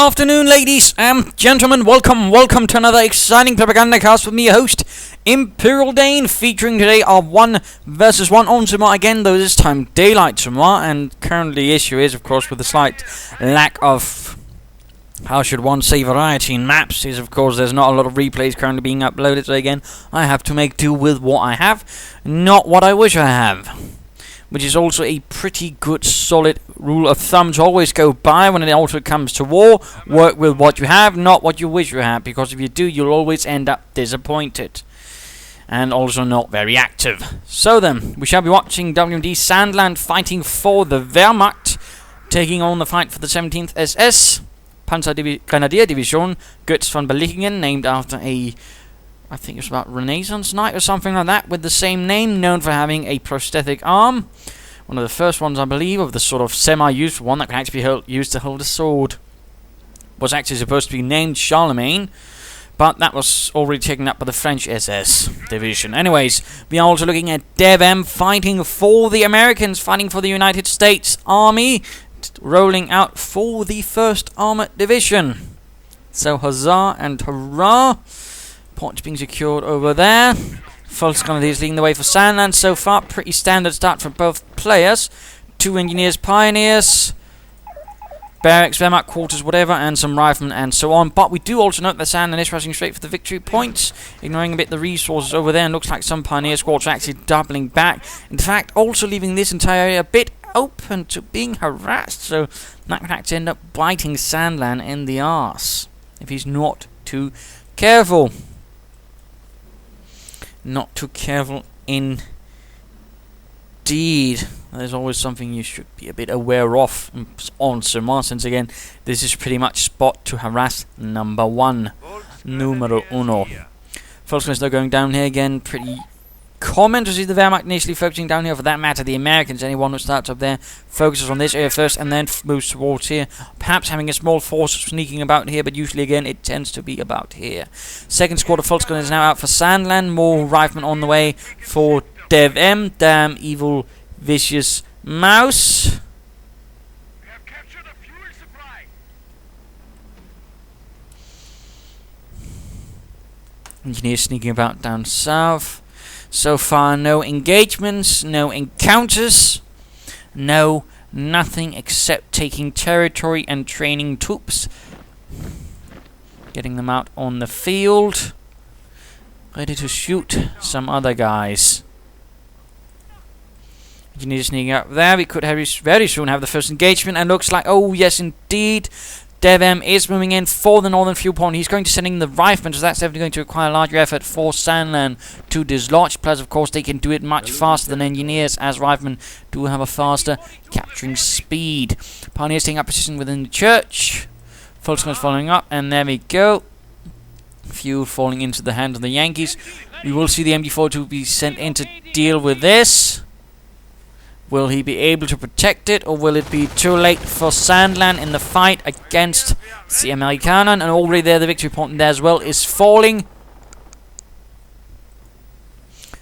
afternoon, ladies and gentlemen. Welcome to another exciting Propagandacast with me, your host, Imperial Dane, featuring today our 1 versus 1 on Semois again, though this time daylight Semois, and currently the issue is, of course, with the slight lack of, how should one say, variety in maps, is of course there's not a lot of replays currently being uploaded, so again, I have to make do with what I have, not what I wish I have. Which is also a pretty good, solid rule of thumb to always go by when it also comes to war. Work with what you have, not what you wish you had, because if you do, you'll always end up disappointed. And also not very active. So then, we shall be watching WMD Sandland fighting for the Wehrmacht, taking on the fight for the 17th SS, Grenadier Division, Götz von Berlichingen, named after a, I think it's about Renaissance Knight or something like that, with the same name, known for having a prosthetic arm. One of the first ones, I believe, of the sort of semi-useful one that can actually be used to hold a sword. Was actually supposed to be named Charlemagne, but that was already taken up by the French SS division. Anyways, we are also looking at Devm fighting for the Americans, fighting for the United States Army, rolling out for the 1st Armoured Division. So huzzah and hurrah! Points being secured over there. Volksgrenadiers leading the way for Sandland so far. Pretty standard start from both players. 2 engineers, pioneers, barracks, Wehrmacht quarters, whatever, and some riflemen and so on. But we do also note that Sandland is rushing straight for the victory points, ignoring a bit the resources over there, and looks like some pioneer squads are actually doubling back. In fact, also leaving this entire area a bit open to being harassed, so that could actually end up biting Sandland in the arse if he's not too careful. Not too careful indeed. There's always something you should be a bit aware of on Semois, since again, this is pretty much spot to harass number 1. Numero uno. Volksgrenadiers still going down here again. Pretty common to see the Wehrmacht initially focusing down here. For that matter, the Americans, anyone who starts up there, focuses on this area first and then moves towards here. Perhaps having a small force sneaking about here, but usually again it tends to be about here. Second squad of Volksgrenadiers is now out for Sandland. More riflemen on the way for Devm. Damn evil, vicious mouse. We have captured a fuel supply. Engineers sneaking about down south. So far, no engagements, no encounters, nothing except taking territory and training troops, getting them out on the field, ready to shoot some other guys. Engineers sneaking up there. We could very soon have the first engagement, and looks like, oh yes indeed, Devm is moving in for the northern fuel point. He's going to send in the riflemen, so that's definitely going to require a larger effort for Sandland to dislodge. Plus, of course, they can do it much faster than engineers, as riflemen do have a faster capturing speed. Pioneers taking up position within the church. Volksgrenadiers following up, and there we go. Fuel falling into the hands of the Yankees. We will see the MD-42 be sent in to deal with this. Will he be able to protect it, or will it be too late for Sandland in the fight against the Amerikaner? And already there, the victory point there as well is falling.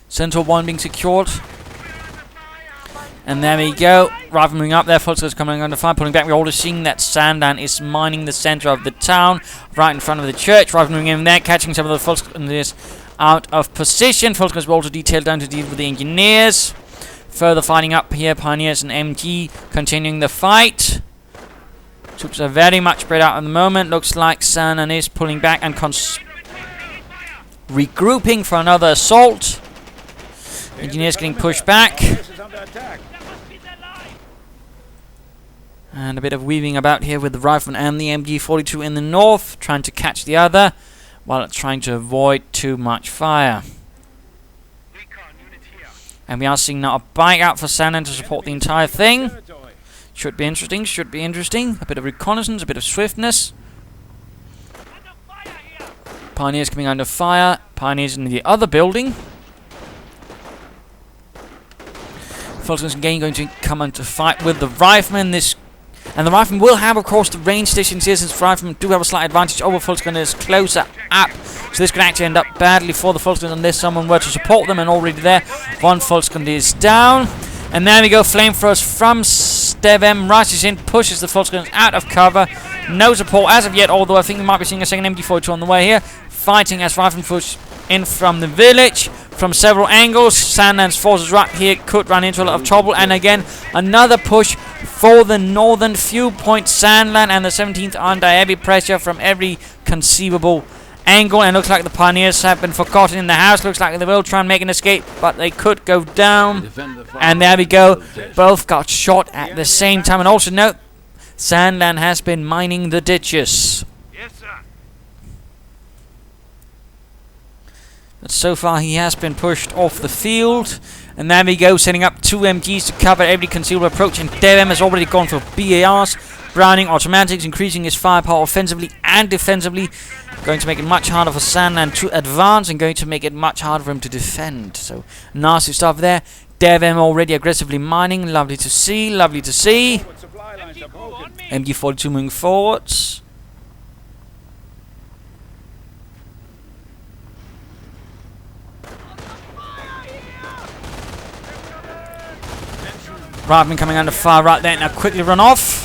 Central 1 being secured. And there we go. Rifle moving up there. Volksgrenadiers coming under fire, pulling back. We're already seeing that Sandland is mining the center of the town, right in front of the church. Rifle moving in there, catching some of the Volksgrenadiers out of position. Volksgrenadiers were also detailed down to deal with the engineers. Further fighting up here, pioneers and MG continuing the fight. Troops are very much spread out at the moment. Looks like Sandland is pulling back and regrouping for another assault. Engineers getting pushed back. And a bit of weaving about here with the rifleman and the MG-42 in the north, trying to catch the other, while trying to avoid too much fire. And we are seeing now a bike out for Sandland to support the entire thing. Should be interesting, should be interesting. A bit of reconnaissance, a bit of swiftness. Pioneers coming under fire. Pioneers in the other building. Volksgrenadiers again going to come into fight with the riflemen. And the riflemen will have, of course, the range stations here, since riflemen do have a slight advantage over Volksgrenadiers closer up. So this could actually end up badly for the Volksgrenadiers unless someone were to support them, and already there, 1 Volksgrenadier is down. And there we go, flamethrowers from Devm rushes in, pushes the Volksgrenadiers out of cover, No support as of yet, although I think we might be seeing a second MG42 on the way here. Fighting as riflemen push in from the village from several angles. Sandland's forces right here could run into a lot of trouble. And again, another push for the northern fuel point. Sandland and the 17th under heavy pressure from every conceivable angle. And looks like the pioneers have been forgotten in the house. Looks like they will try and make an escape, but they could go down. And there we go. Both got shot at the same time. And also note, Sandland has been mining the ditches. Yes, sir. But so far he has been pushed off the field. And there we go, setting up 2 MGs to cover every concealable approach. And Devm has already gone for BARs. Browning automatics, increasing his firepower offensively and defensively. Going to make it much harder for Sandland to advance and going to make it much harder for him to defend. So, nasty stuff there. Devm already aggressively mining. Lovely to see, lovely to see. MG42 moving forwards. Rifleman coming under fire right there. Now quickly run off.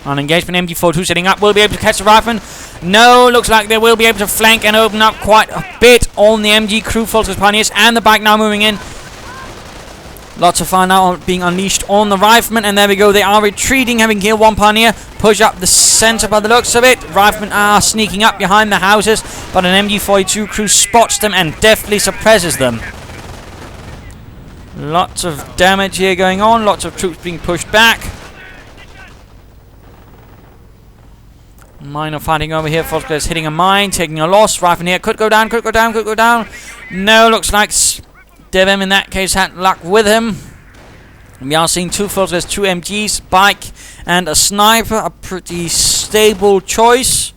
On engagement, MG42 setting up. Will be able to catch the rifleman. No, looks like they will be able to flank and open up quite a bit on the MG crew, Falcons Pioneers, and the bike now moving in. Lots of fire now being unleashed on the riflemen, and there we go. They are retreating, having killed 1 pioneer. Push up the center by the looks of it. Riflemen are sneaking up behind the houses, but an MG42 crew spots them and deftly suppresses them. Lots of damage here going on. Lots of troops being pushed back. Minor fighting over here. Foster is hitting a mine, taking a loss. Rifleman here could go down, could go down, could go down. No, looks like Devm in that case had luck with him. We are seeing 2 Foster's, 2 MGs, bike, and a sniper. A pretty stable choice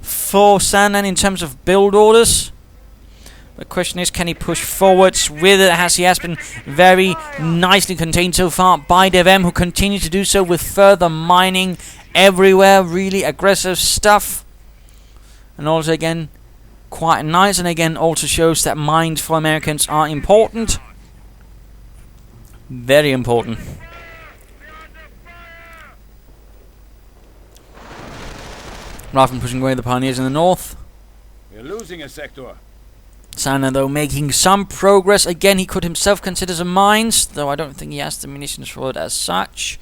for Sandland in terms of build orders. The question is, can he push forwards with it, as he has been very nicely contained so far by Devm, who continue to do so with further mining everywhere. Really aggressive stuff. And also again, quite nice, and again also shows that mines for Americans are important. Very important. Rifleman pushing away the pioneers in the north. We're losing a sector. Sandland though making some progress. Again, he could himself consider some mines, though I don't think he has the munitions for it as such.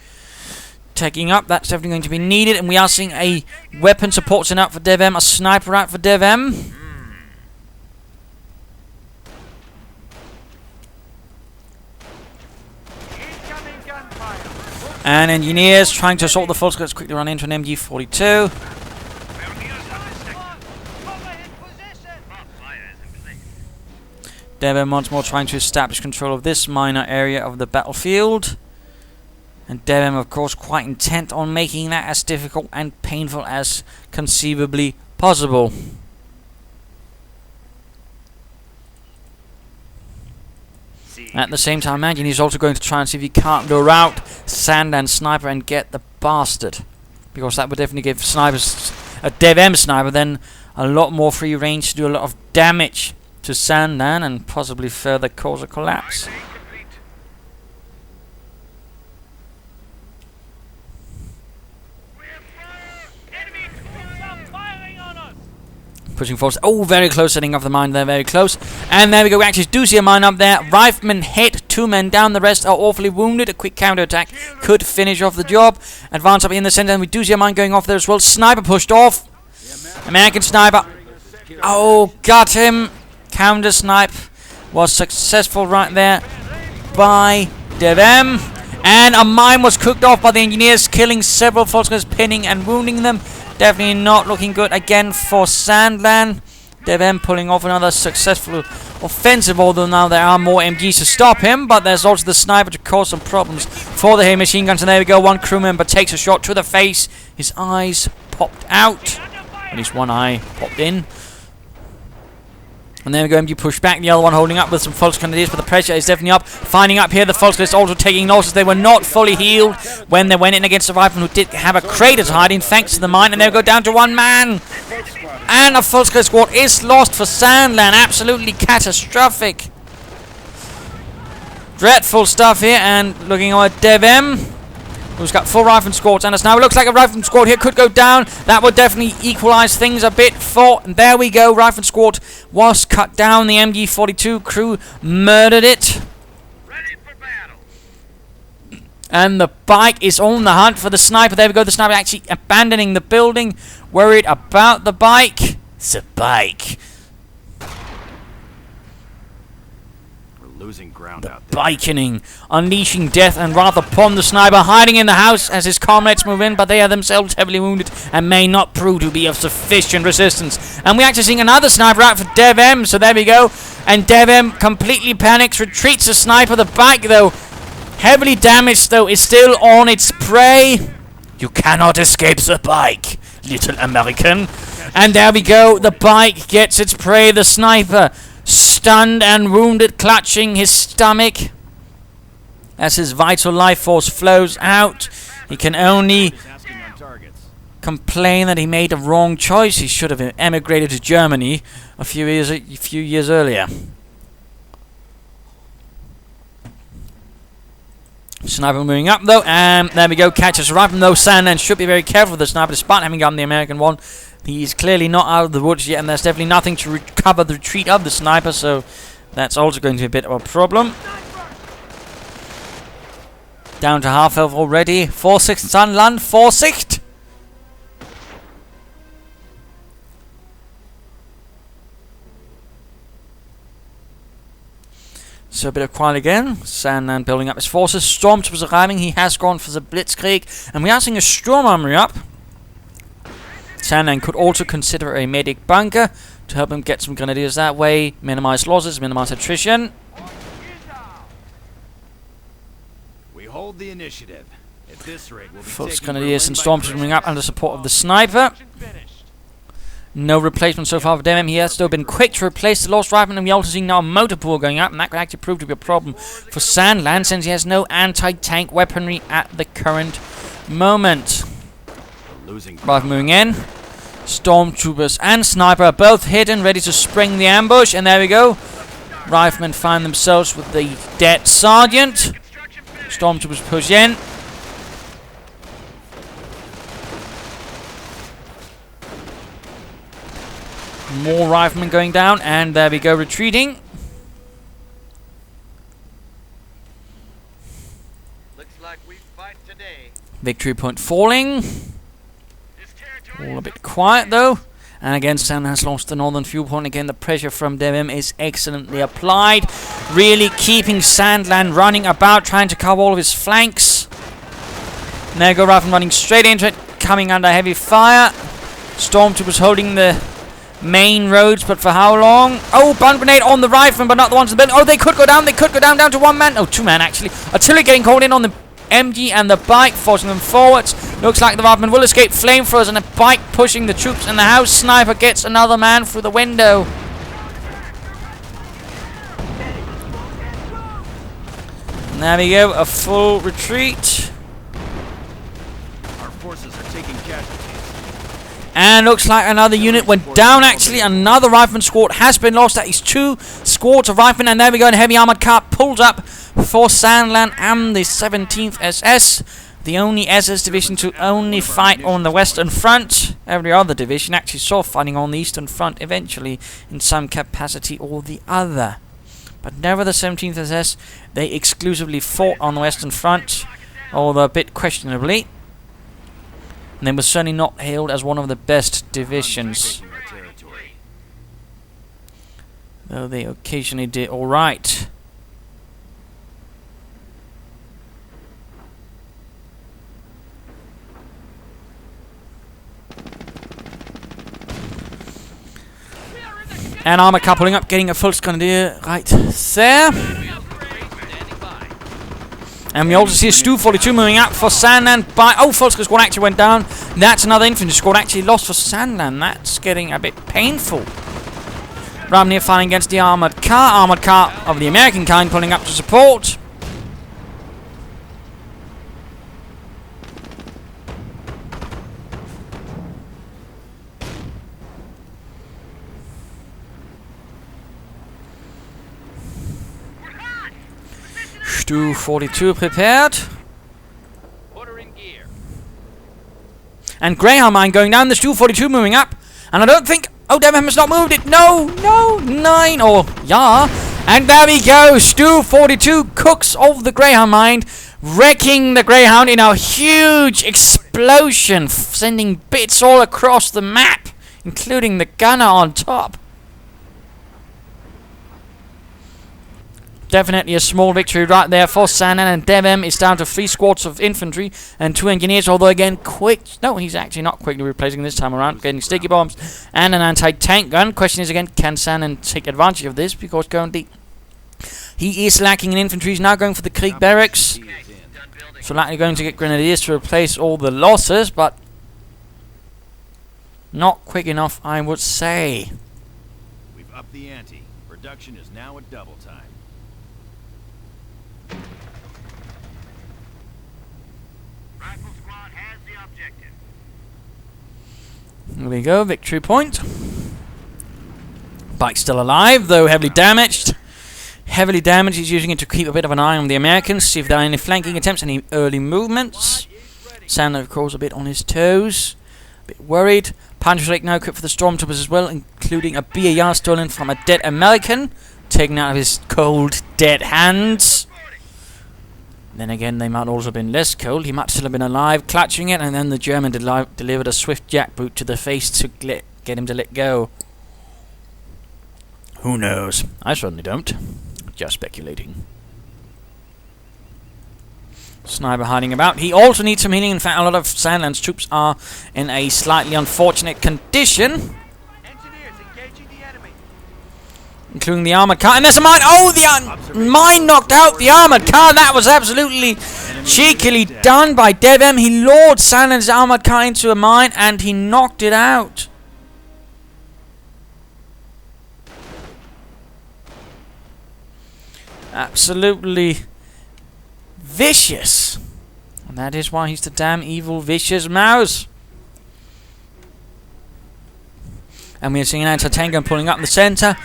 Taking up, that's definitely going to be needed, and we are seeing a weapon support sent out for Devm, a sniper out for Devm. And engineers trying to assault the force. Let's quickly run into an MG42. Devm once more trying to establish control of this minor area of the battlefield. And Devm, of course, quite intent on making that as difficult and painful as conceivably possible. At the same time, imagine he's also going to try and see if he can't lure out Sandland sniper and get the bastard. Because that would definitely give snipers, a Devm sniper, then a lot more free range to do a lot of damage to Sandland and possibly further cause a collapse. Pushing forward. Oh, very close, setting up the mine there, very close. And there we go, we actually do see a mine up there. Rifleman hit, 2 men down, the rest are awfully wounded. A quick counter-attack could finish off the job. Advance up in the center, and we do see a mine going off there as well. Sniper pushed off. American sniper. Oh, got him. Counter-snipe was successful right there by Devm. And a mine was cooked off by the engineers, killing several Volkswagens, pinning and wounding them. Definitely not looking good again for Sandland. Devm pulling off another successful offensive, although now there are more MGs to stop him, but there's also the sniper to cause some problems for the heavy machine guns. And there we go, 1 crew member takes a shot to the face. His eyes popped out. At least one eye popped in. And there we go, MG push back, the other one holding up with some Volksgrenadiers, but the pressure is definitely up. Finding up here, the Volksgrenadiers also taking losses. They were not fully healed when they went in against the riflemen who did have a crate as hiding thanks to the mine, and they'll go down to one man. And a Volksgrenadier squad is lost for Sandland. Absolutely catastrophic. Dreadful stuff here, and looking at Devm, who's got 4 rifle squads and us now. It looks like a rifle squad here could go down. That would definitely equalize things a bit for. And there we go. Rifle squad was cut down. The MG42 crew murdered it. Ready for battle. And the bike is on the hunt for the sniper. There we go. The sniper actually abandoning the building. Worried about the bike. It's a bike. Losing ground The out there. bikening, unleashing death and wrath upon the sniper, hiding in the house as his comrades move in, but they are themselves heavily wounded and may not prove to be of sufficient resistance. And we're actually seeing another sniper out for Devm, so there we go. And Devm completely panics, retreats the sniper. The bike, though, heavily damaged, though, is still on its prey. You cannot escape the bike, little American. And there we go, the bike gets its prey, the sniper stunned and wounded, clutching his stomach as his vital life force flows out. He can only complain that he made a wrong choice. He should have emigrated to Germany a few years earlier. Sniper moving up though, and there we go, catches a rifle though. Sandland should be very careful with the sniper despite having gotten the American one. He's clearly not out of the woods yet, and there's definitely nothing to recover the retreat of the sniper, so that's also going to be a bit of a problem. Down to half health already. Vorsicht, Sandland, Vorsicht! So a bit of quiet again. Sandland building up his forces. Stormtroopers arriving. He has gone for the Blitzkrieg, and we are seeing a Storm Armory up. Sandland could also consider a medic bunker to help him get some grenadiers that way, minimize losses, minimize attrition. We hold the initiative. At this rate, we'll be Fuchs taking grenadiers and Berlin by stormtroopers coming up under support of the sniper. No replacement so far for Devm. He has still been quick to replace the lost rifleman, and we also see now a motor pool going up, and that could actually prove to be a problem for Sandland since he has no anti-tank weaponry at the current moment. Rifle moving in. Stormtroopers and sniper are both hidden, ready to spring the ambush, and there we go. Riflemen find themselves with the dead sergeant. Stormtroopers push in. More riflemen going down, and there we go, retreating. Looks like we fight today. Victory point falling. All a bit quiet though. And again, Sandland has lost the northern fuel point. Again, the pressure from Devm is excellently applied. Really keeping Sandland running about, trying to cover all of his flanks. And there go Rifleman running straight into it, coming under heavy fire. Stormtroopers holding the main roads, but for how long? Oh, bun grenade on the rifleman, but not the ones in the building. Oh, they could go down down to one man. Oh, 2 man actually. Artillery getting called in on the MG and the bike, forcing them forwards. Looks like the rifleman will escape flamethrowers, and the bike pushing the troops in the house. Sniper gets another man through the window. And there we go, a full retreat. Our forces are taking casualties. And looks like another unit went down actually. Another rifleman squad has been lost. That is 2 squads of riflemen. And there we go, a heavy armored car pulls up for Sandland and the 17th SS. The only SS division to only fight on the Western Front. Every other division actually saw fighting on the Eastern Front eventually in some capacity or the other. But never the 17th SS. They exclusively fought on the Western Front, although a bit questionably. And they were certainly not hailed as one of the best divisions, though they occasionally did alright. And armor coupling up, getting a full grenadier right there. And we also see a Stu 42 moving up for Sandland by... Oh, Volsker squad actually went down. That's another infantry squad actually lost for Sandland. That's getting a bit painful. Riflemen here fighting against the armoured car. Armoured car of the American kind pulling up to support. Stu 42 prepared. Order in gear. And Greyhound Mine going down. The Stu 42 moving up. And I don't think... Oh, Devm has not moved it. No, 9 or yeah. And there we go. Stu 42 cooks of the Greyhound Mine, wrecking the Greyhound in a huge explosion, sending bits all across the map, including the gunner on top. Definitely a small victory right there for Sandland, and Devm is down to 3 squads of infantry and 2 engineers, although again no, he's actually not quickly replacing this time around, getting sticky bombs and an anti-tank gun. Question is again, can Sandland take advantage of this, because currently he is lacking in infantry. He's now going for the Krieg barracks, so likely going to get grenadiers to replace all the losses, but not quick enough, I would say. We've upped the ante. Production is now at double time. Rifle squad has the objective. There we go, victory point. Bike's still alive, though heavily damaged. Heavily damaged, he's using it to keep a bit of an eye on the Americans, see if there are any flanking attempts, any early movements. Sandler, of course, a bit on his toes, a bit worried. Panzer now equipped for the stormtroopers as well, including a BAR stolen from a dead American, taken out of his cold, dead hands. Then again, they might also have been less cold. He might still have been alive, clutching it, and then the German delivered a swift jackboot to the face to get him to let go. Who knows? I certainly don't. Just speculating. Sniper hiding about. He also needs some healing. In fact, a lot of Sandland's troops are in a slightly unfortunate condition, Engineers engaging the enemy. including the armoured car. And there's a mine. Oh, the mine knocked out the armoured car. That was absolutely cheekily done by Devm. He lured Sandland's armoured car into a mine and he knocked it out. Absolutely vicious. And that is why he's the damn evil, vicious mouse. And we are seeing an anti-tank gun pulling up in the centre.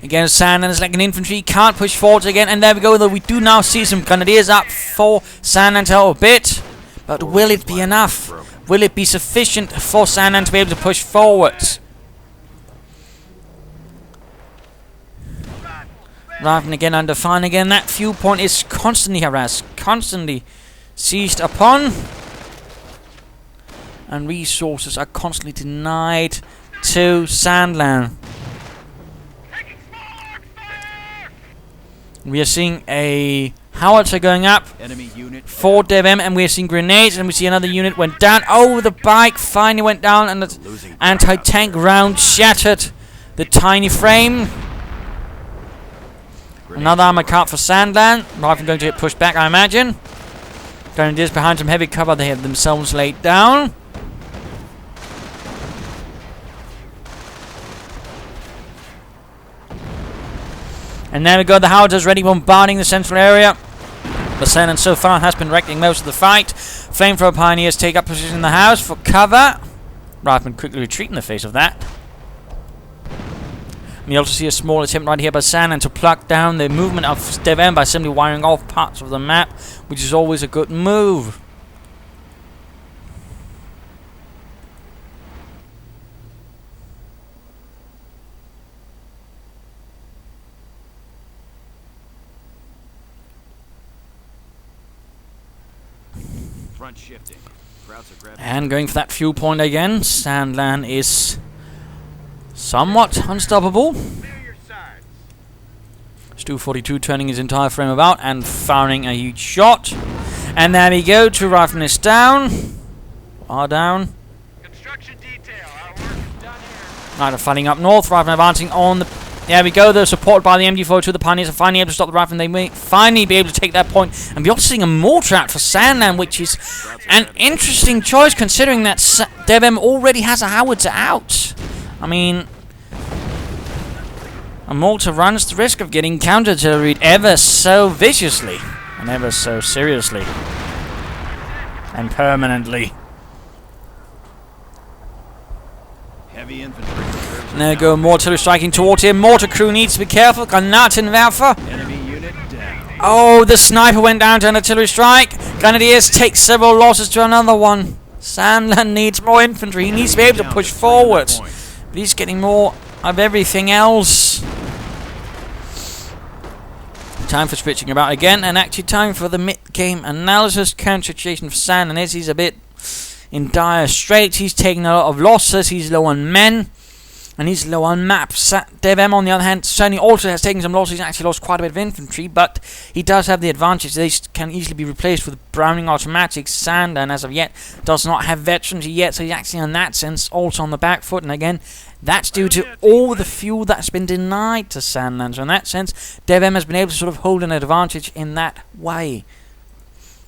Again, Sandland is like an infantry, can't push forwards again. And there we go, though we do now see some grenadiers up for Sandland to help a bit. But will it be enough? Will it be sufficient for Sandland to be able to push forwards? Rifleman again under fire again. That fuel point is constantly harassed, constantly seized upon, and resources are constantly denied to Sandland. We are seeing a howitzer going up Enemy unit for Devm, and we are seeing grenades, and we see another unit went down. Oh, the bike finally went down, and the anti-tank round shattered the tiny frame. Another armor cart for Sandland. Rifle going to get pushed back, I imagine. Grenadiers behind some heavy cover they have themselves laid down. And there we go, the howitzers ready bombarding the central area. The Sandland so far has been wrecking most of the fight. Flamethrower pioneers take up position in the house for cover. Riflemen quickly retreat in the face of that. We also see a small attempt right here by Sandland to pluck down the movement of Devm by simply wiring off parts of the map, which is always a good move. front shifting. Crowds are grabbing. And going for that fuel point again. Sandland is somewhat unstoppable. Stu 42 turning his entire frame about and firing a huge shot. And there we go, 2 riflemen is down. Are down. Construction detail, our work is done here. Right, fighting up north, riflemen advancing on the... There we go, they're supported by the MG42. The pioneers are finally able to stop the riflemen. They may finally be able to take that point. And we're also seeing a mortar out for Sandland, which is an interesting choice considering that Devm already has a howitzer out. I mean... And mortar runs the risk of getting counter-artilleried ever so viciously. And ever so seriously. And permanently. Heavy infantry reserves. And there go more artillery striking towards him. Mortar crew needs to be careful. Granatenwerfer. Enemy unit down. Oh, the sniper went down to an artillery strike. Grenadiers take several losses to another one. Sandland needs more infantry. He needs to be able to push forward. But he's getting more of everything else. Time for switching about again, and actually time for the mid-game analysis. Current situation for Sandland is he's a bit in dire straits. He's taking a lot of losses. He's low on men, and he's low on maps. Devm, on the other hand, certainly also has taken some losses. He's actually lost quite a bit of infantry, but he does have the advantage. They can easily be replaced with Browning automatics. Sandland, as of yet, does not have veterans yet, so he's actually, in that sense, also on the back foot. And again, that's due to all the fuel that's been denied to Sandland. So in that sense, Devm has been able to sort of hold an advantage in that way.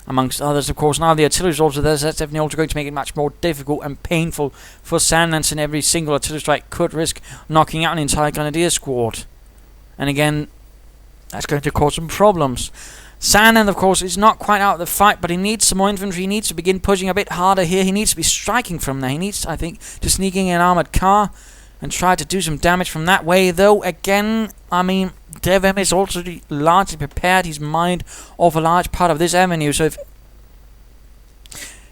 Amongst others, of course, now the artillery is also there, so that's definitely also going to make it much more difficult and painful for Sandland, and every single artillery strike could risk knocking out an entire grenadier squad. And again, that's going to cause some problems. Sandland, of course, is not quite out of the fight, but he needs some more infantry. He needs to begin pushing a bit harder here. He needs to be striking from there. He needs, I think, to sneak in an armoured car and try to do some damage from that way. Though, again, I mean, Devm is also largely prepared. He's mined off a large part of this avenue. So if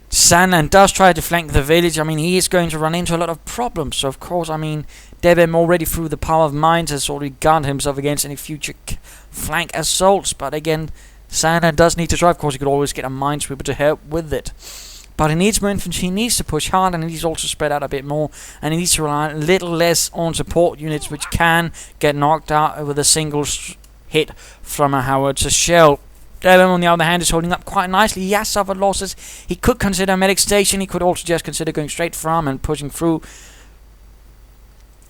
Sandland does try to flank the village, I mean, he is going to run into a lot of problems. So, of course, I mean, Devm already through the power of mines has already guarded himself against any future flank assaults. But again, Sandland does need to try. Of course, he could always get a minesweeper to help with it. But he needs more infantry, he needs to push hard, and he needs to also spread out a bit more. And he needs to rely a little less on support units, which can get knocked out with a single hit from a howitzer shell. Devm, on the other hand, is holding up quite nicely. He has suffered losses. He could consider a medic station. He could also just consider going straight for him and pushing through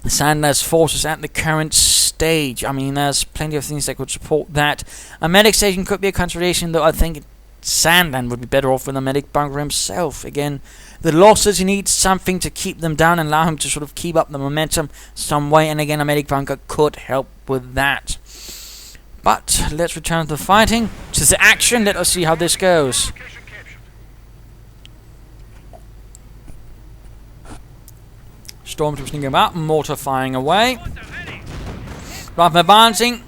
Sandland's forces at the current stage. I mean, there's plenty of things that could support that. A medic station could be a consideration, though I think Sandland would be better off with a medic bunker himself. Again, the losses, he needs something to keep them down and allow him to sort of keep up the momentum some way. And again, a medic bunker could help with that. But let's return to the fighting, to the action. Let us see how this goes. Stormtroopers sneaking about, mortar firing away. Rather advancing,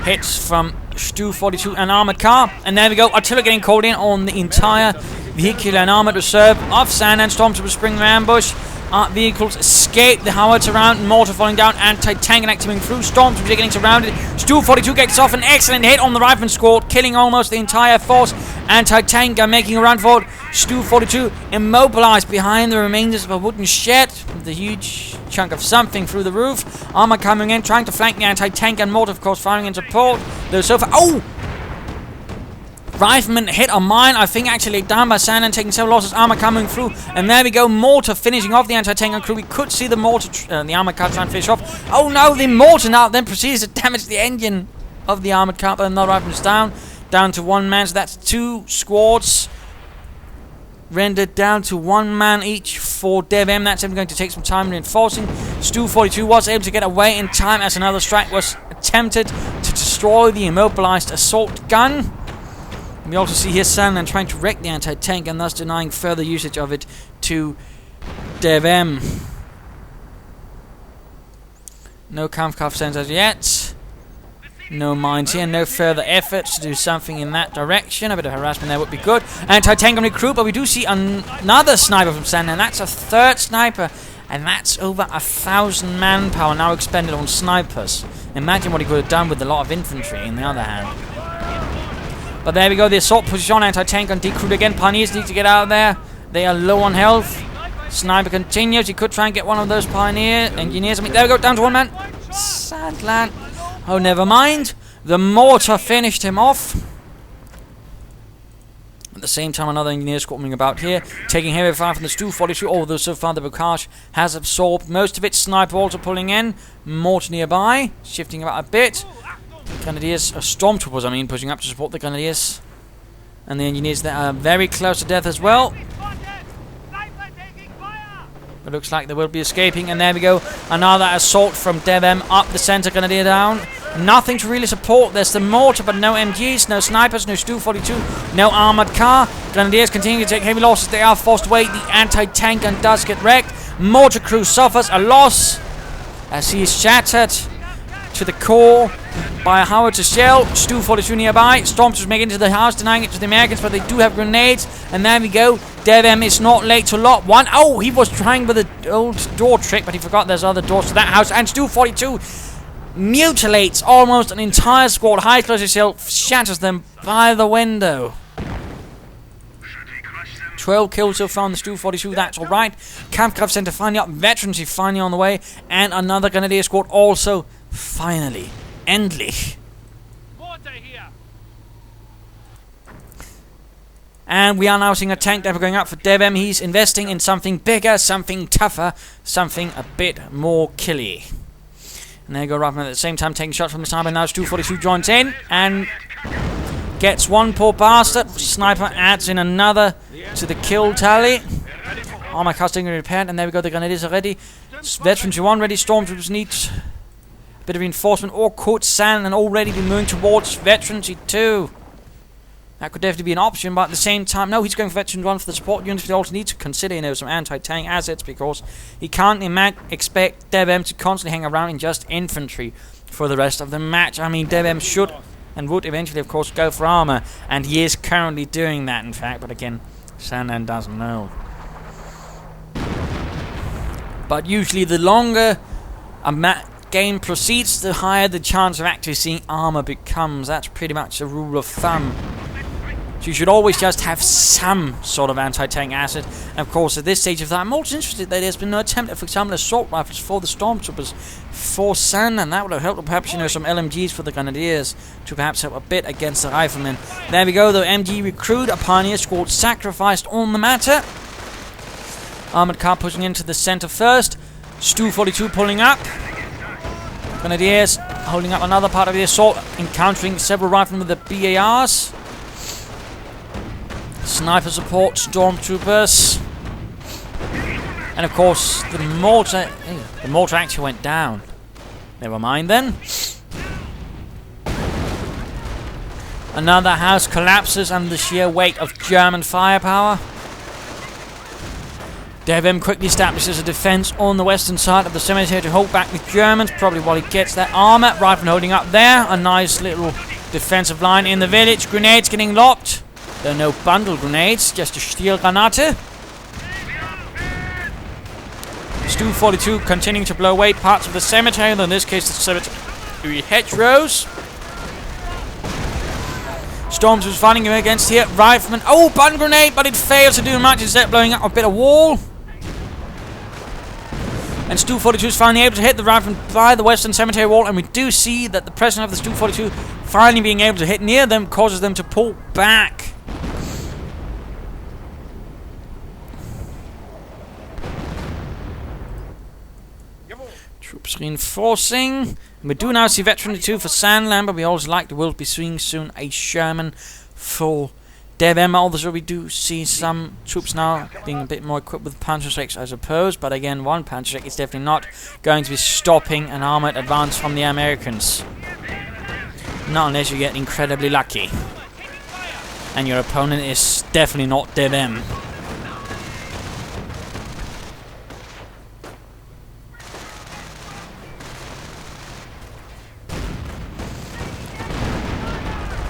hits from Stu 42 and armored car, and there we go. Artillery getting called in on the entire vehicular and armored reserve of Sandland. Stormtroopers spring their ambush. Vehicles escape the howitzer round, mortar falling down, anti-tank and activating through. Stormtroopers getting surrounded. Stu 42 gets off an excellent hit on the rifleman squad, killing almost the entire force. Anti-tank are making a run for it. Stu 42 immobilized behind the remainders of a wooden shed with a huge chunk of something through the roof. Armor coming in, trying to flank the anti-tank, and mortar, of course, firing in support. Though so far, oh! Rifleman hit a mine, I think actually down by Sandland, taking several losses. Armor coming through, and there we go. Mortar finishing off the anti-tank and crew. We could see the mortar, the armored car trying to finish off. Oh no, the mortar now then proceeds to damage the engine of the armored car, but another rifleman's down to one man. So that's two squads rendered down to one man each for Devm. That's even going to take some time reinforcing. Stu 42 was able to get away in time as another strike was attempted to destroy the immobilized assault gun. We also see here Sandland trying to wreck the anti-tank and thus denying further usage of it to Devm. No Kampfkraft sensors yet. No mines here, no further efforts to do something in that direction. A bit of harassment there would be good. Anti-tank on recruit, but we do see another sniper from Sandland. That's a third sniper, and that's over 1,000 manpower now expended on snipers. Imagine what he could have done with a lot of infantry, on the other hand. But there we go, the assault position, anti-tank on decruit again. Pioneers need to get out of there. They are low on health. Sniper continues. He could try and get one of those pioneer engineers. I mean, there we go, down to one man. Sandland. Oh, never mind. The mortar finished him off. At the same time, another engineer squabbling about here, taking heavy fire from the Stu 42, although so far the Bokaj has absorbed most of it. Sniper also pulling in. Mortar nearby, shifting about a bit. Grenadiers, Stormtroopers, I mean, pushing up to support the Grenadiers. And the engineers that are very close to death as well. It looks like they will be escaping, and there we go. Another assault from Devm up the center, Grenadier down. Nothing to really support. There's the mortar, but no MGs, no snipers, no Stu-42, no armored car. Grenadiers continue to take heavy losses. They are forced away. The anti-tank gun does get wrecked. Mortar crew suffers a loss as he is shattered to the core by a howitzer shell. Stu-42 nearby. Stormtroopers make it into the house, denying it to the Americans, but they do have grenades. And there we go. Devm is not late to lot one. Oh, he was trying with the old door trick, but he forgot there's other doors to that house. And Stu-42 mutilates almost an entire squad. High explosive shell shatters them by the window. 12 kills so far on the Stu-42, that's alright. Kampfkraft Center finally up. Veterans is finally on the way. And another Grenadier squad also finally. Endlich. And we are now seeing a tank depot going up for Devm. He's investing in something bigger, something tougher, something a bit more killy. And there you go, Ruffman at the same time taking shots from the sniper. Now Stu-42 joins in and gets one poor bastard. Sniper adds in another to the kill tally. Armor casting repaired, and there we go, the Grenadiers are ready. Veterans 1 ready. Stormtroopers need a bit of reinforcement, or could Sandland already be moving towards Veterans 2? That could definitely be an option, but at the same time, no, he's going for Veterans 1 for the support units. He also needs to consider, you know, some anti-tank assets, because he can't expect Devm to constantly hang around in just infantry for the rest of the match. I mean, Devm should and would eventually, of course, go for armor, and he is currently doing that, in fact, but again, Sandland doesn't know. But usually, the longer a game proceeds, the higher the chance of actually seeing armor becomes. That's pretty much a rule of thumb. So you should always just have some sort of anti-tank asset. And of course, at this stage of that, I'm also interested that there's been no attempt at, for example, assault rifles for the Stormtroopers for Sandland. That would have helped, perhaps, you know, some LMGs for the Grenadiers to perhaps help a bit against the Riflemen. There we go, the MG recruit, a Pioneer squad sacrificed on the matter. Armored car pushing into the center first. Stu-42 pulling up. Grenadiers holding up another part of the assault, encountering several riflemen with the BARs. Sniper support, Stormtroopers. And of course, the mortar actually went down. Never mind then. Another house collapses under the sheer weight of German firepower. Devm quickly establishes a defense on the western side of the cemetery to hold back the Germans, probably while he gets that armor. Rifleman holding up there. A nice little defensive line in the village. Grenades getting locked. There are no bundle grenades, just a Stielgranate. Stu-42 continuing to blow away parts of the cemetery, though in this case the cemetery hedgerows. Storms was fighting him against here. Rifleman, oh, bundle grenade, but it fails to do much, instead blowing up a bit of wall. And Stu-42 is finally able to hit the rifleman by the western cemetery wall, and we do see that the presence of the Stu-42 finally being able to hit near them causes them to pull back. Troops reinforcing. And we do now see Veteran 2 for Sandland, but we also like the will be seeing soon a Sherman for Devm. Also, we do see some troops now being a bit more equipped with Panzerschrecks, I suppose. But again, one Panzerschreck is definitely not going to be stopping an armored advance from the Americans. Not unless you get incredibly lucky. And your opponent is definitely not Devm.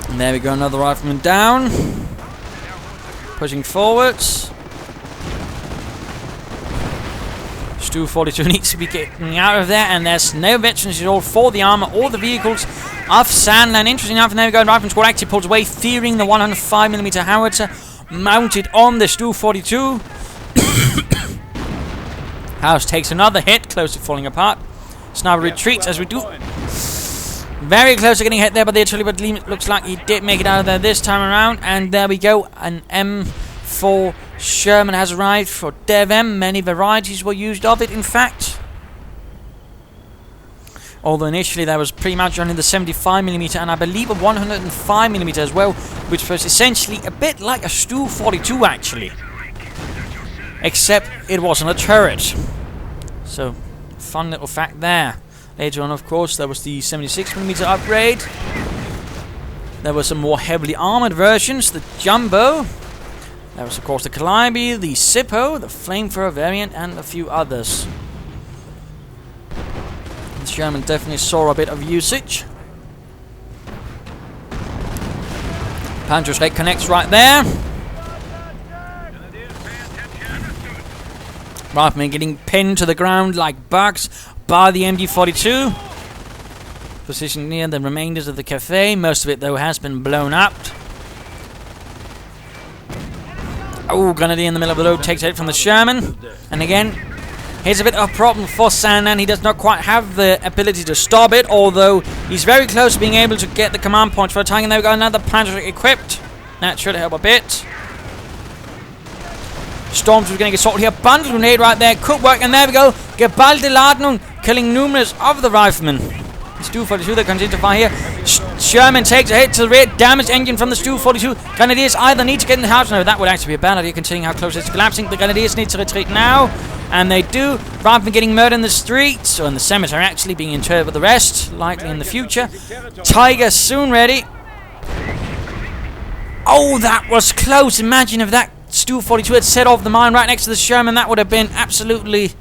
And there we go, another rifleman down. Pushing forwards. Stu-42 needs to be getting out of there, and there's no veterans at all for the armor or the vehicles of Sandland. Interesting enough, and there we go, the rifleman squad actually pulls away, fearing the 105mm howitzer mounted on the Stu-42. House takes another hit, close to falling apart. Sniper retreats as we do. Very close to getting hit there by the artillery, but looks like he did make it out of there this time around. And there we go, an M4 Sherman has arrived for Devm. Many varieties were used of it, in fact. Although initially there was pretty much only the 75mm and I believe a 105mm as well, which was essentially a bit like a Stu-42 actually. except it wasn't a turret. So, fun little fact there. Later on, of course, there was the 76mm upgrade. There were some more heavily armored versions, the Jumbo. There was, of course, the Calliope, the Sippo, the Flamethrower variant, and a few others. The Sherman definitely saw a bit of usage. Panzerschreck connects right there. Riflemen getting pinned to the ground like bugs by the MG42. Positioned near the remainders of the cafe. Most of it, though, has been blown up. Oh, Grenadier in the middle of the road takes a hit from the Sherman. And again, here's a bit of a problem for Sandland. He does not quite have the ability to stop it, although he's very close to being able to get the command points for a Tiger. And they've got another Panzer equipped. That should help a bit. Storms was going to get sorted here. Bundle grenade right there. Could work. And there we go. Geballte Ladnung, killing numerous of the riflemen. It's Stu-42 that continues to fire here. Sherman takes a hit to the rear. Damaged engine from the Stu-42. Grenadiers either need to get in the house. No, that would actually be a bad idea considering how close it's collapsing. The Grenadiers need to retreat now. And they do. Rather than getting murdered in the streets, or in the cemetery actually, being interred with the rest, likely in the future. Tiger soon ready. Oh, that was close. Imagine if that Stu-42 had set off the mine right next to the Sherman. That would have been absolutely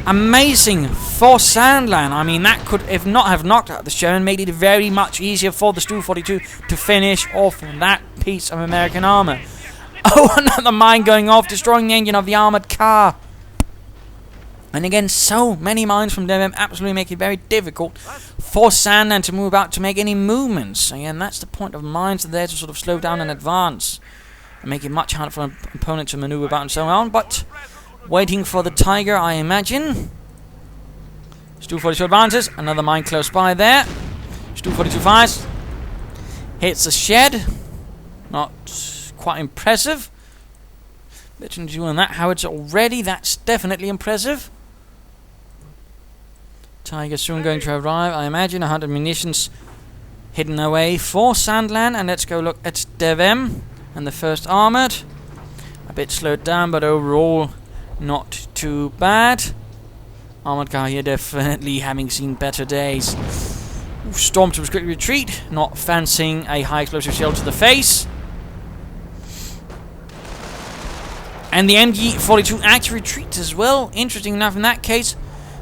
amazing for Sandland. I mean, that could, if not have knocked out the Sherman, made it very much easier for the Stu-42 to finish off that piece of American armor. Oh, another mine going off, destroying the engine of the armored car. And again, so many mines from Devm absolutely make it very difficult for Sandland to move out, to make any movements. Again, that's the point of mines. They're there to sort of slow down and advance, and make it much harder for an opponent to maneuver about and so on. But waiting for the Tiger, I imagine. Stu-42 advances. Another mine close by there. Stu-42 fires. Hits the shed. Not quite impressive. Veteran doing that. Howitzer already. That's definitely impressive. Tiger soon going to arrive. I imagine 100 munitions hidden away for Sandland. And let's go look at Devm and the first Armoured. A bit slowed down, but overall not too bad. Armoured car here definitely having seen better days. Stormtroopers quickly retreat, not fancying a high explosive shell to the face. And the MG42 actually retreats as well. Interesting enough in that case.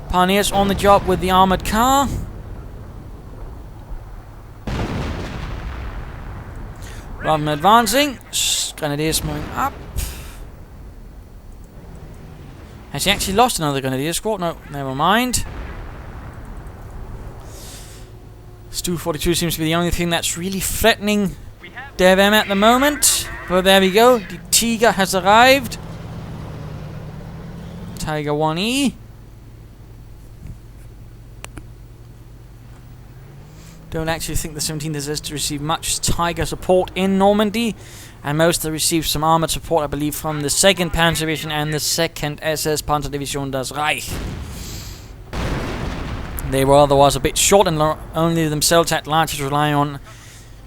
Pioneers on the job with the armoured car. Rather than advancing, Grenadiers moving up. Has he actually lost another Grenadier squad? No, never mind. Stu-42 seems to be the only thing that's really threatening Devm at the moment. But there we go. The Tiger has arrived. Tiger 1E. Don't actually think the 17th deserves to receive much Tiger support in Normandy. And most have received some armoured support, I believe, from the 2nd Panzer Division and the 2nd SS Panzer Division das Reich. They were otherwise a bit short and only themselves had largely relying on,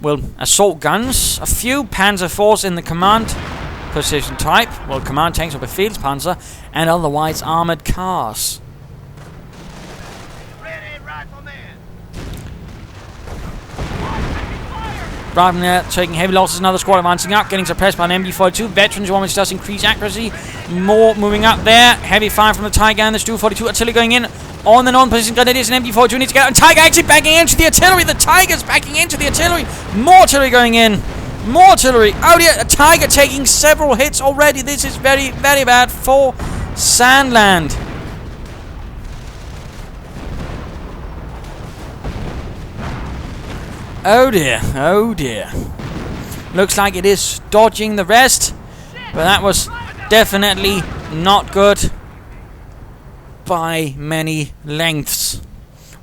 well, assault guns, a few Panzer force in the command position type, well, command tanks or Befehlspanzer, and otherwise armoured cars. Rather than taking heavy losses, another squad advancing up, getting suppressed by an MG42. Veterans, one which does increase accuracy. More moving up there. Heavy fire from the Tiger and the Stu-42. Artillery going in. On and on position. Grenadiers and MG42 need to get out. And Tiger actually backing into the artillery. The Tiger's backing into the artillery. More artillery going in. More artillery. Oh dear, a Tiger taking several hits already. This is very, very bad for Sandland. Oh dear, oh dear. Looks like it is dodging the rest, but that was definitely not good by many lengths.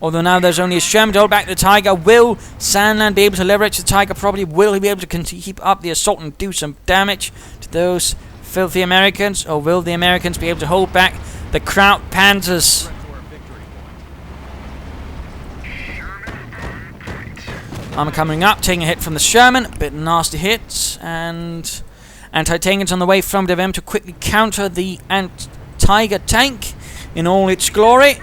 Although now there's only a Sherman to hold back the Tiger. Will Sandland be able to leverage the Tiger? Probably. Will he be able to keep up the assault and do some damage to those filthy Americans? Or will the Americans be able to hold back the Kraut Panthers? Armor coming up, taking a hit from the Sherman. A bit nasty hits. And Anti-tank on the way from Devm to quickly counter the Tiger tank in all its glory.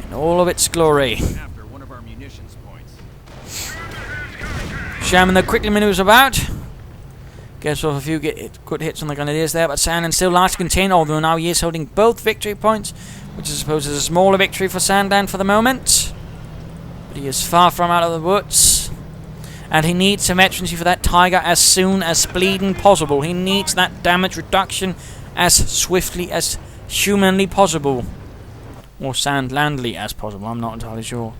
In all of its glory. After one of our munitions points. Shaman that quickly maneuvers about. Gets off a few good hits on the Grenadiers there, but Sandland still large to contain, although now he is holding both victory points, which I suppose is a smaller victory for Sandland for the moment. But he is far from out of the woods. And he needs some veterancy for that Tiger as soon as bleeding possible. He needs that damage reduction as swiftly as humanly possible. Or Sandlandly as possible, I'm not entirely sure.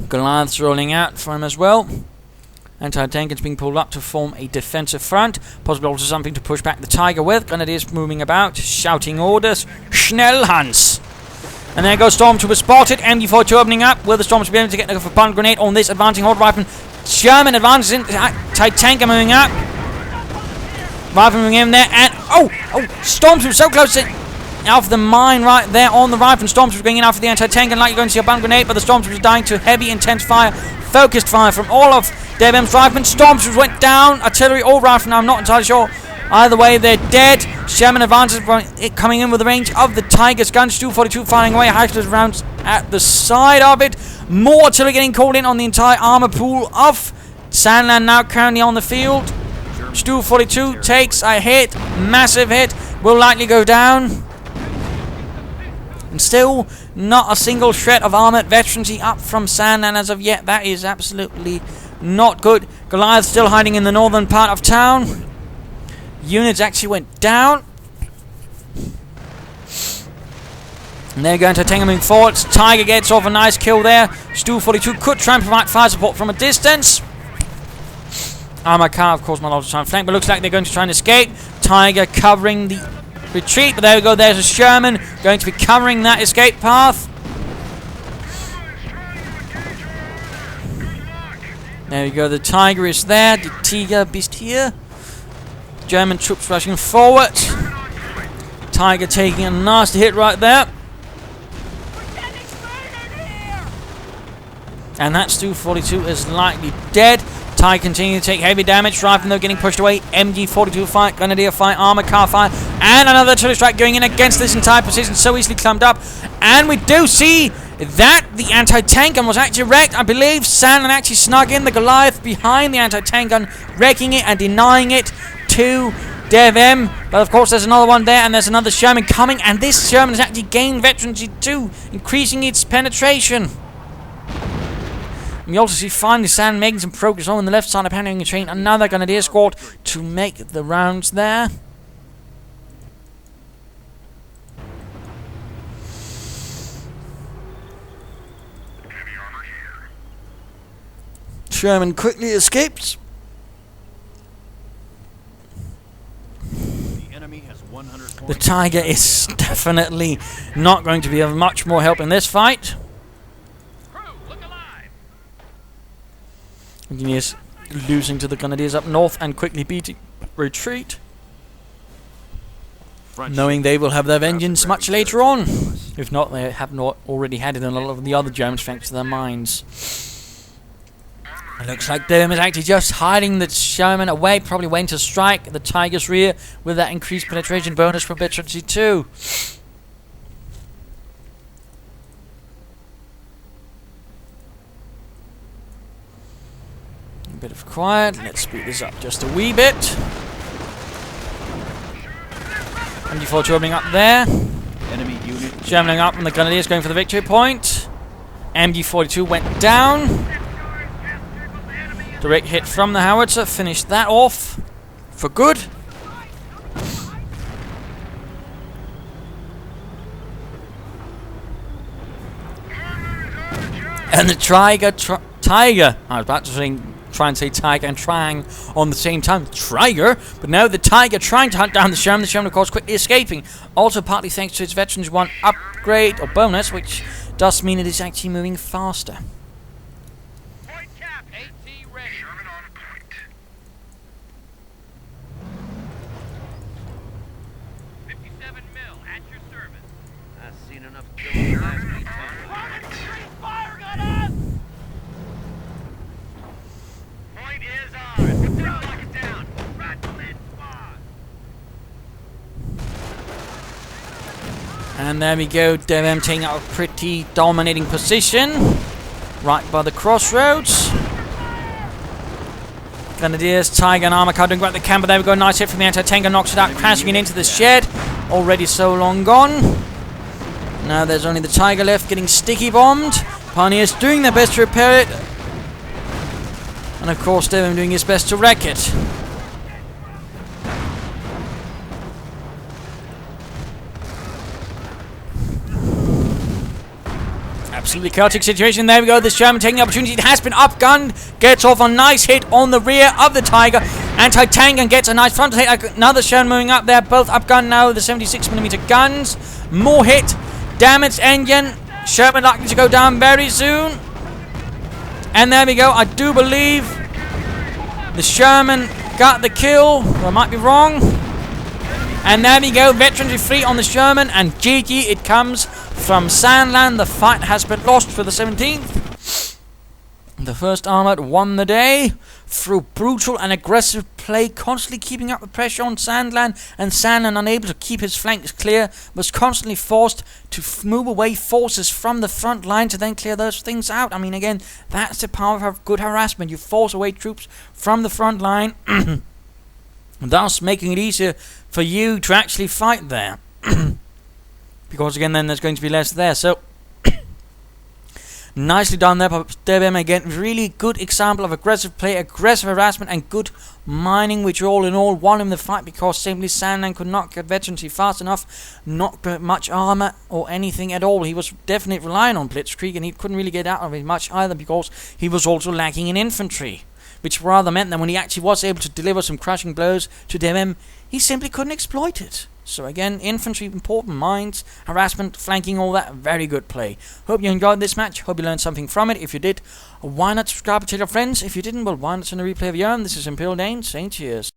Goliath's rolling out for him as well. Anti-tank is being pulled up to form a defensive front. Possibly also something to push back the Tiger with. Grenadiers moving about, shouting orders. Schnell, Hans! And there goes Stormtrooper spotted. MG42 opening up. Will the Stormtrooper be able to get a bomb grenade on this advancing Horde Rifleman? Sherman advances in. Anti-tank moving up. Rifleman moving in there. And Stormtrooper so close to off the mine right there on the Rifleman. Stormtrooper going in after the anti-tank and likely going to see a bomb grenade, but the Stormtrooper is dying to heavy, intense fire. Focused fire from all of Devm's Riflemen. Stormtroopers went down. Artillery or Riflemen, I'm not entirely sure. Either way, they're dead. Sherman advances from it coming in with the range of the Tiger's guns. 242 firing away. Halted rounds at the side of it. More artillery getting called in on the entire armor pool of Sandland now currently on the field. 242 takes a hit. Massive hit. Will likely go down. And still not a single shred of armoured veterancy up from Sandland as of yet. That is absolutely not good. Goliath still hiding in the northern part of town. Units actually went down. And they're going to take moving forward. Tiger gets off a nice kill there. Stu 42 could try and provide fire support from a distance. Armour car, of course, not able to try and flank, but looks like they're going to try and escape. Tiger covering the retreat, but there we go. There's a Sherman going to be covering that escape path. There we go. The Tiger is there. The Tiger beast here. German troops rushing forward. Tiger taking a nasty hit right there. And that Stu 42 is likely dead. Tiger continuing to take heavy damage. Riflemen though getting pushed away. MG42 fight, Grenadier fight, armor car fire, and another artillery strike going in against this entire position, so easily clumped up. And we do see that the anti-tank gun was actually wrecked. I believe Sandland actually snuck in the Goliath behind the anti-tank gun, wrecking it and denying it to Devm. But of course there's another one there, and there's another Sherman coming, and this Sherman has actually gained veterancy too, increasing its penetration. We also see finally Sand making some progress on the left side of Panning Train. Another Grenadier squad to make the rounds there. Sherman quickly escapes. The enemy has 100 points. The Tiger is definitely not going to be of much more help in this fight. Engineers losing to the Grenadiers up north and quickly beating retreat, knowing they will have their vengeance much later on. If not, they have not already had it in a lot of the other Germans thanks to their mines. It looks like Devm is actually just hiding the Sherman away, probably waiting to strike the Tiger's rear with that increased penetration bonus for veterancy too. Bit of quiet. Let's speed this up just a wee bit. MG42 opening up there. Enemy unit Jamming up, and the Grenadiers going for the victory point. MG42 went down. Direct hit from the howitzer finished that off for good. And the Tiger. I was about to try and say Tiger and Trang on the same time. Tiger, but now the Tiger trying to hunt down the Sherman. The Sherman, of course, quickly escaping. Also, partly thanks to its Veterans 1 upgrade or bonus, which does mean it is actually moving faster. Point cap, AT ready. Sherman on point. 57 mil at your service. I've seen enough killing last week. Fire gun us! And there we go, Devm taking out a pretty dominating position. Right by the crossroads. Grenadiers, Tiger and Armor Car doing great at the camp, but there we go, nice hit from the anti-tanker, knocks it out, crashing it into the shed. Already so long gone. Now there's only the Tiger left, getting sticky bombed. Pioneers doing their best to repair it. And of course, Devm doing his best to wreck it. Absolutely chaotic situation. There we go. This German taking the opportunity. It has been upgunned. Gets off a nice hit on the rear of the Tiger. Anti-tank and gets a nice frontal hit. Another Sherman moving up there. Both upgunned now. The 76mm guns. More hit. Damaged engine. Sherman likely to go down very soon. And there we go. I do believe the Sherman got the kill. I might be wrong. And there we go. Veterans free on the Sherman. And GG. It comes from Sandland. The fight has been lost for the 17th. The 1st Armoured won the day through brutal and aggressive play, constantly keeping up the pressure on Sandland, and Sandland, unable to keep his flanks clear, was constantly forced to move away forces from the front line to then clear those things out. I mean, again, that's the power of good harassment. You force away troops from the front line, thus making it easier for you to actually fight there. Because again, then there's going to be less there. So nicely done there by Devm. Again, really good example of aggressive play, aggressive harassment, and good mining, which all in all won him the fight, because simply Sandland could not get veterancy fast enough, not much armor or anything at all. He was definitely relying on blitzkrieg, and he couldn't really get out of it much either, because he was also lacking in infantry, which rather meant that when he actually was able to deliver some crushing blows to Devm, he simply couldn't exploit it. So again, infantry important, mines, harassment, flanking, all that, very good play. Hope you enjoyed this match, hope you learned something from it. If you did, why not subscribe and tell your friends? If you didn't, well, why not send a replay of your own? This is Imperial Dane saying cheers.